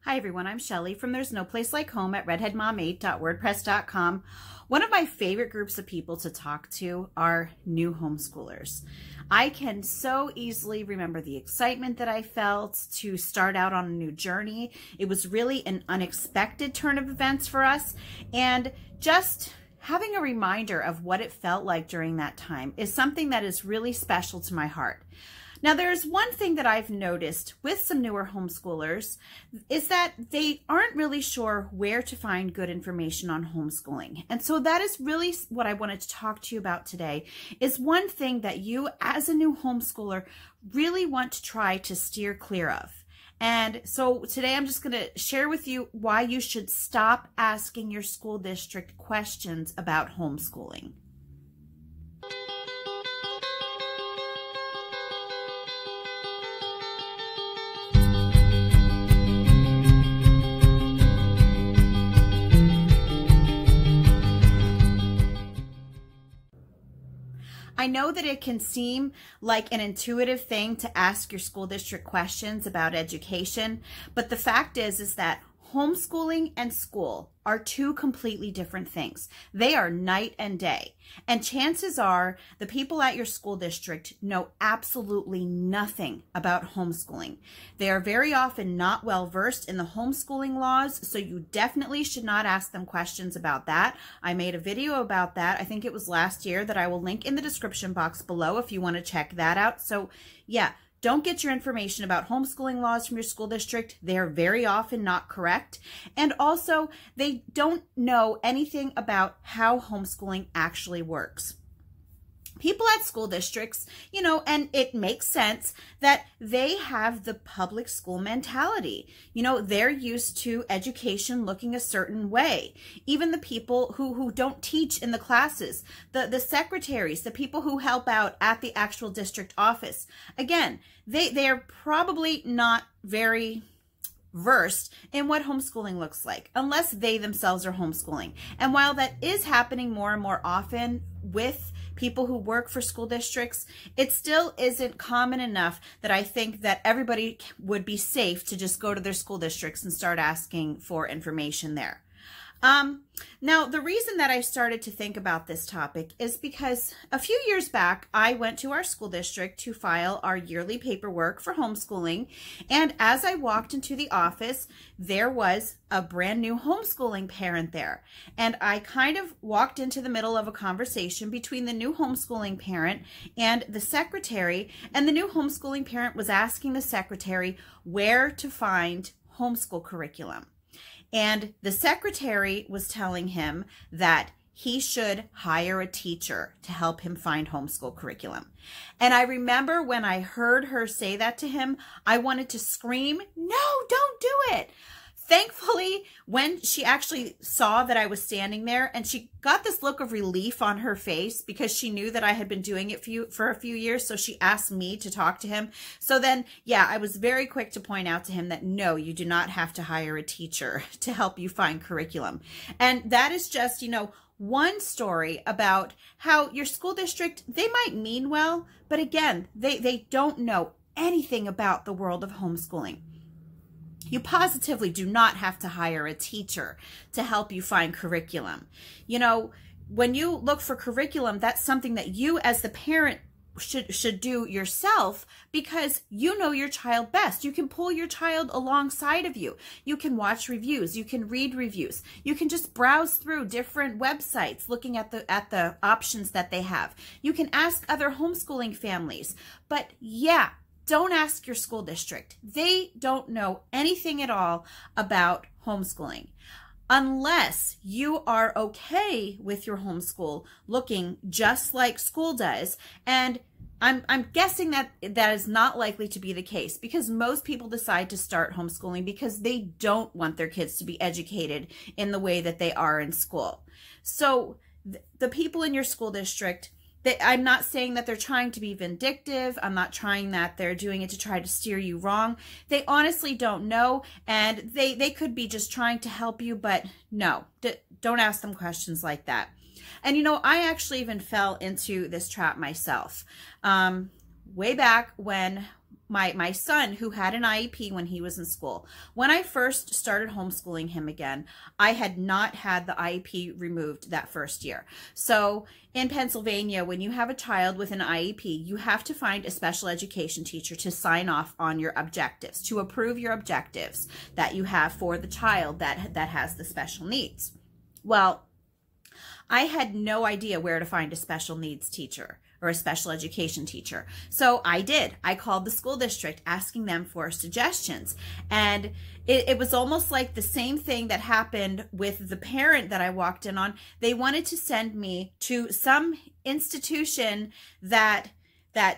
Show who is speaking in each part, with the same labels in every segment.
Speaker 1: Hi everyone, I'm Shelly from There's No Place Like Home at redheadmom8.wordpress.com. One of my favorite groups of people to talk to are new homeschoolers. I can so easily remember the excitement that I felt to start out on a new journey. It was really an unexpected turn of events for us, and just having a reminder of what it felt like during that time is something that is really special to my heart. Now, there's one thing that I've noticed with some newer homeschoolers is that they aren't really sure where to find good information on homeschooling. And so that is really what I wanted to talk to you about today, is one thing that you as a new homeschooler really want to try to steer clear of. And so today I'm just going to share with you why you should stop asking your school district questions about homeschooling. I know that it can seem like an intuitive thing to ask your school district questions about education, but the fact is that homeschooling and school are two completely different things. They are night and day. And chances are the people at your school district know absolutely nothing about homeschooling. They are very often not well versed in the homeschooling laws, so you definitely should not ask them questions about that. I made a video about that. I think it was last year that I will link in the description box below if you want to check that out. So yeah. Don't get your information about homeschooling laws from your school district. They are very often not correct. And also, they don't know anything about how homeschooling actually works. People at school districts, and it makes sense that they have the public school mentality. They're used to education looking a certain way. Even the people who don't teach in the classes, the secretaries, the people who help out at the actual district office. Again, they are probably not very versed in what homeschooling looks like, unless they themselves are homeschooling. And while that is happening more and more often with people who work for school districts, it still isn't common enough that I think that everybody would be safe to just go to their school districts and start asking for information there. Now, the reason that I started to think about this topic is because a few years back, I went to our school district to file our yearly paperwork for homeschooling. And as I walked into the office, there was a brand new homeschooling parent there. And I kind of walked into the middle of a conversation between the new homeschooling parent and the secretary. And the new homeschooling parent was asking the secretary where to find homeschool curriculum. And the secretary was telling him that he should hire a teacher to help him find homeschool curriculum. And I remember when I heard her say that to him, I wanted to scream, "No, don't do it." Thankfully, when she actually saw that I was standing there, and she got this look of relief on her face because she knew that I had been doing it for a few years, so she asked me to talk to him. So then, yeah, I was very quick to point out to him that no, you do not have to hire a teacher to help you find curriculum. And that is just, one story about how your school district, they might mean well, but again, they don't know anything about the world of homeschooling. You positively do not have to hire a teacher to help you find curriculum. When you look for curriculum, that's something that you as the parent should do yourself, because you know your child best. You can pull your child alongside of you. You can watch reviews. You can read reviews. You can just browse through different websites looking at the options that they have. You can ask other homeschooling families. But yeah, don't ask your school district. They don't know anything at all about homeschooling. Unless you are okay with your homeschool looking just like school does. And I'm guessing that is not likely to be the case, because most people decide to start homeschooling because they don't want their kids to be educated in the way that they are in school. So the people in your school district, I'm not saying that they're trying to be vindictive. I'm not trying that they're doing it to try to steer you wrong. They honestly don't know, and they could be just trying to help you, but no, don't ask them questions like that. And I actually even fell into this trap myself. Way back when my son, who had an IEP when he was in school. When I first started homeschooling him again, I had not had the IEP removed that first year. So in Pennsylvania, when you have a child with an IEP, you have to find a special education teacher to sign off on your objectives, to approve your objectives that you have for the child that has the special needs. Well, I had no idea where to find a special needs teacher or a special education teacher. So I did. I called the school district asking them for suggestions. And it was almost like the same thing that happened with the parent that I walked in on. They wanted to send me to some institution that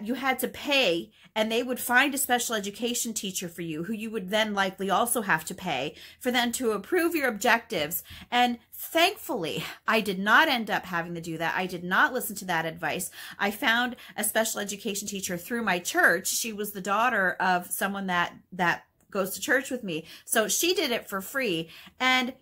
Speaker 1: you had to pay, and they would find a special education teacher for you, who you would then likely also have to pay for them to approve your objectives. And thankfully, I did not end up having to do that. I did not listen to that advice. I found a special education teacher through my church. She was the daughter of someone that goes to church with me. So she did it for free. And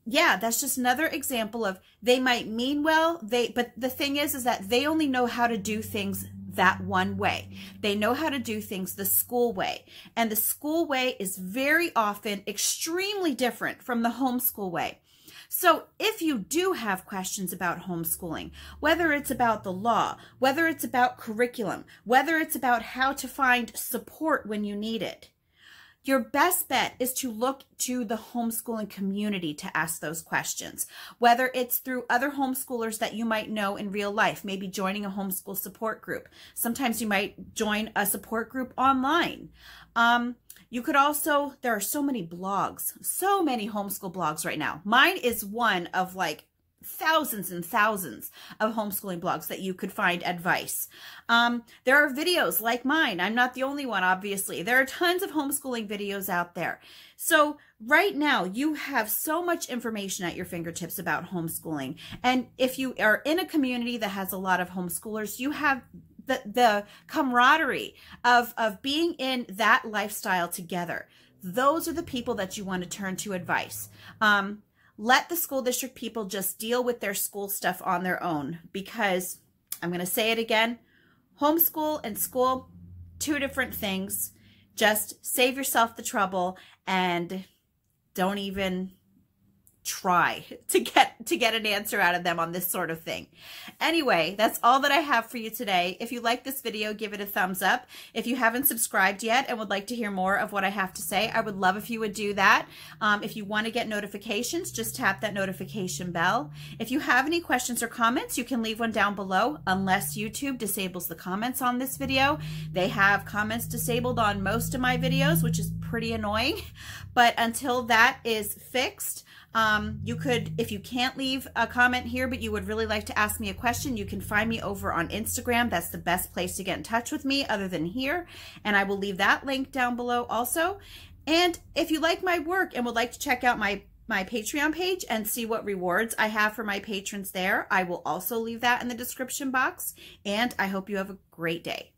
Speaker 1: yeah, that's just another example of, they might mean well, but the thing is that they only know how to do things that one way. They know how to do things the school way. And the school way is very often extremely different from the homeschool way. So if you do have questions about homeschooling, whether it's about the law, whether it's about curriculum, whether it's about how to find support when you need it, your best bet is to look to the homeschooling community to ask those questions, whether it's through other homeschoolers that you might know in real life, maybe joining a homeschool support group. Sometimes you might join a support group online. You could also, there are so many blogs, so many homeschool blogs right now. Mine is one of like thousands and thousands of homeschooling blogs that you could find advice. There are videos like mine. I'm not the only one, obviously. There are tons of homeschooling videos out there. So right now you have so much information at your fingertips about homeschooling. And if you are in a community that has a lot of homeschoolers, you have the camaraderie of being in that lifestyle together. Those are the people that you want to turn to advice. Let the school district people just deal with their school stuff on their own, because I'm going to say it again, homeschool and school, two different things. Just save yourself the trouble and don't even try to get an answer out of them on this sort of thing. Anyway, that's all that I have for you today. If you like this video, give it a thumbs up. If you haven't subscribed yet and would like to hear more of what I have to say, I would love if you would do that. If you want to get notifications, just tap that notification bell. If you have any questions or comments, you can leave one down below, unless YouTube disables the comments on this video. They have comments disabled on most of my videos, which is pretty annoying. But until that is fixed, you could, if you can't leave a comment here, but you would really like to ask me a question, you can find me over on Instagram. That's the best place to get in touch with me other than here. And I will leave that link down below also. And if you like my work and would like to check out my Patreon page and see what rewards I have for my patrons there, I will also leave that in the description box. And I hope you have a great day.